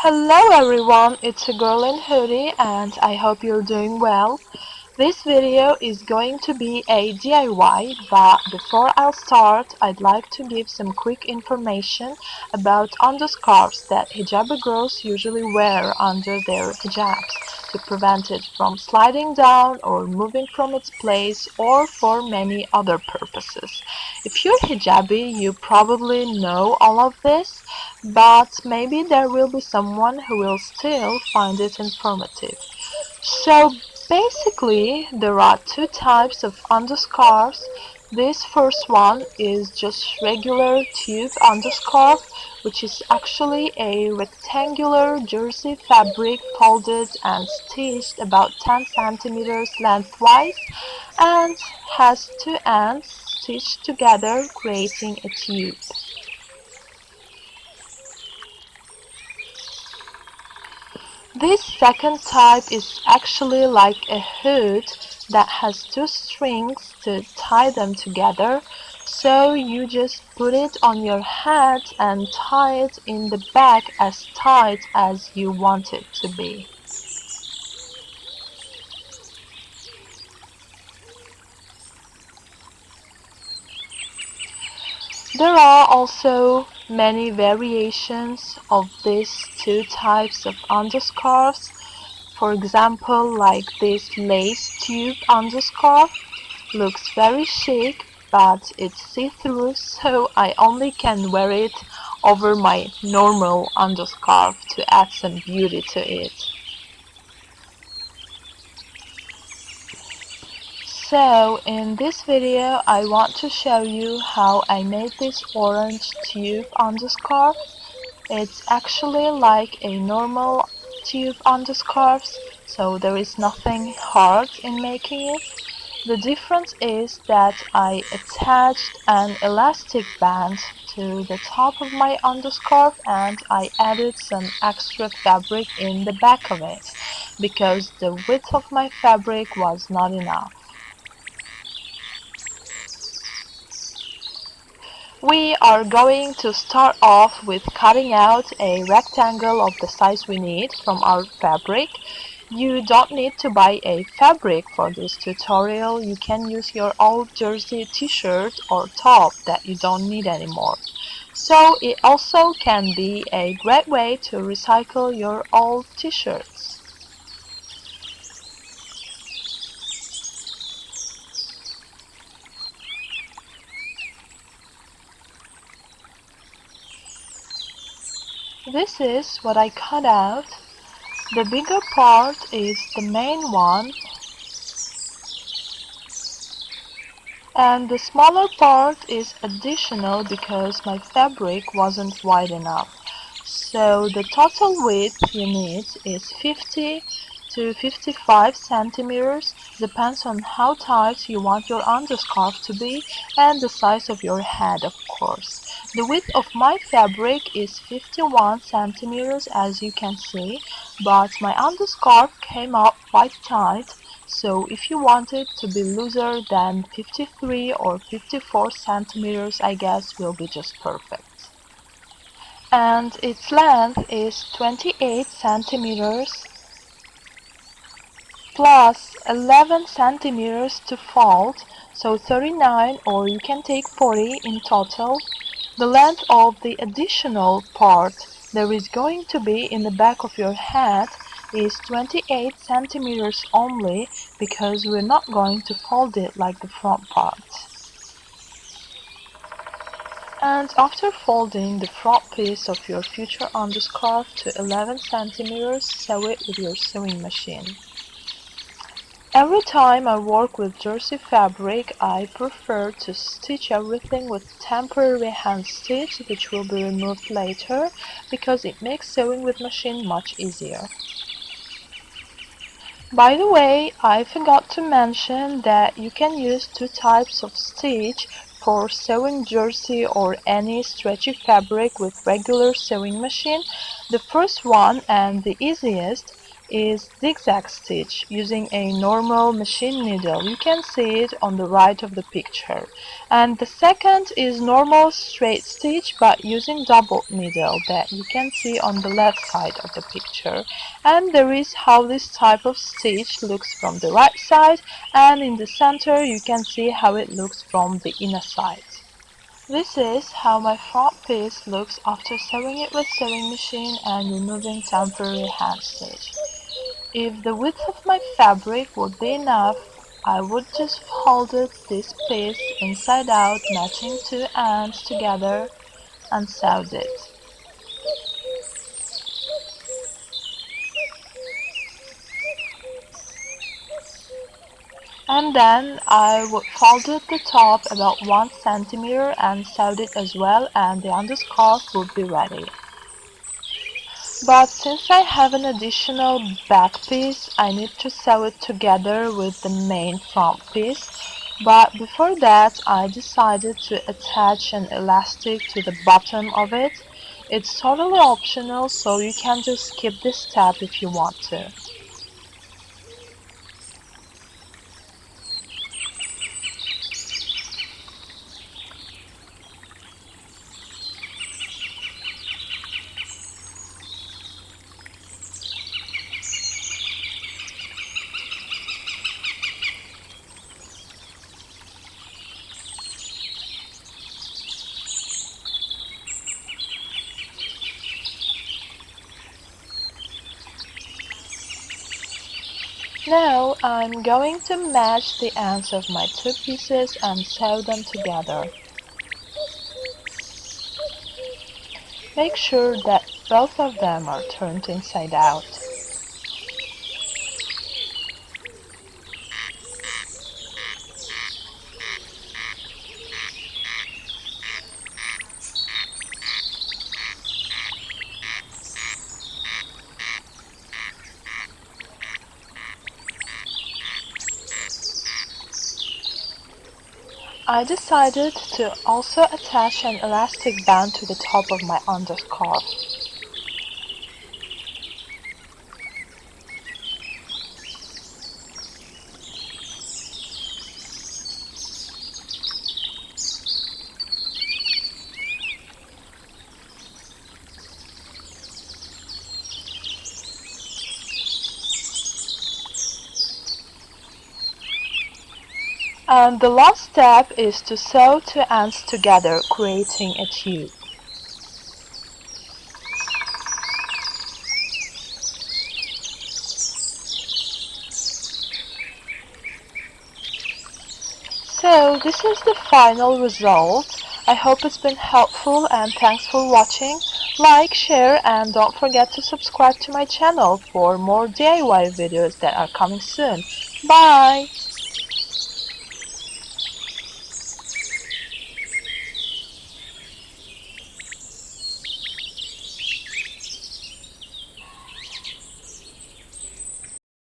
Hello everyone, it's a girl in hoodie and I hope you're doing well. This video is going to be a DIY, but before I'll start, I'd like to give some quick information about underscarves that hijabi girls usually wear under their hijabs to prevent it from sliding down or moving from its place or for many other purposes. If you're hijabi, you probably know all of this, but maybe there will be someone who will still find it informative. So basically, there are two types of underscarves. This first one is just regular tube underscarf, which is actually a rectangular jersey fabric folded and stitched about 10 centimeters lengthwise and has two ends stitched together creating a tube. This second type is actually like a hood that has two strings to tie them together, so you just put it on your head and tie it in the back as tight as you want it to be. There are also many variations of these two types of underscarves. For example, like this lace tube underscarf looks very chic, but it's see-through, so I only can wear it over my normal underscarf to add some beauty to it. So in this video I want to show you how I made this orange tube underscarf. It's actually like a normal tube underscarf, so there is nothing hard in making it. The difference is that I attached an elastic band to the top of my underscarf and I added some extra fabric in the back of it because the width of my fabric was not enough. We are going to start off with cutting out a rectangle of the size we need from our fabric. You don't need to buy a fabric for this tutorial. You can use your old jersey t-shirt or top that you don't need anymore. So it also can be a great way to recycle your old t-shirts. This is what I cut out. The bigger part is the main one, and the smaller part is additional because my fabric wasn't wide enough. So the total width you need is 50 to 55 centimeters, depends on how tight you want your underscarf to be and the size of your head, of course. The width of my fabric is 51 centimeters, as you can see, but my underscarf came out quite tight, so if you want it to be looser than 53 or 54 centimeters, I guess will be just perfect. And its length is 28 centimeters plus 11 centimeters to fold, so 39, or you can take 40 in total. The length of the additional part there is going to be in the back of your head is 28 centimeters only, because we're not going to fold it like the front part. And after folding the front piece of your future underscarf to 11 centimeters, sew it with your sewing machine. Every time I work with jersey fabric, I prefer to stitch everything with temporary hand stitch, which will be removed later, because it makes sewing with machine much easier. By the way, I forgot to mention that you can use two types of stitch for sewing jersey or any stretchy fabric with regular sewing machine. The first one, and the easiest, is zigzag stitch using a normal machine needle. You can see it on the right of the picture. And the second is normal straight stitch but using double needle that you can see on the left side of the picture. And there is how this type of stitch looks from the right side, and in the center you can see how it looks from the inner side. This is how my front piece looks after sewing it with sewing machine and removing temporary hand stitch. If the width of my fabric would be enough, I would just folded this piece inside out, matching two ends together, and sewed it. And then I would folded the top about 1 centimeter and sewed it as well, and the underscarf would be ready. But since I have an additional back piece, I need to sew it together with the main front piece. But before that, I decided to attach an elastic to the bottom of it. It's totally optional, so you can just skip this step if you want to. Now I'm going to match the ends of my two pieces and sew them together. Make sure that both of them are turned inside out. I decided to also attach an elastic band to the top of my underscarf. And the last step is to sew two ends together, creating a tube. So this is the final result. I hope it's been helpful, and thanks for watching. Like, share, and don't forget to subscribe to my channel for more DIY videos that are coming soon. Bye!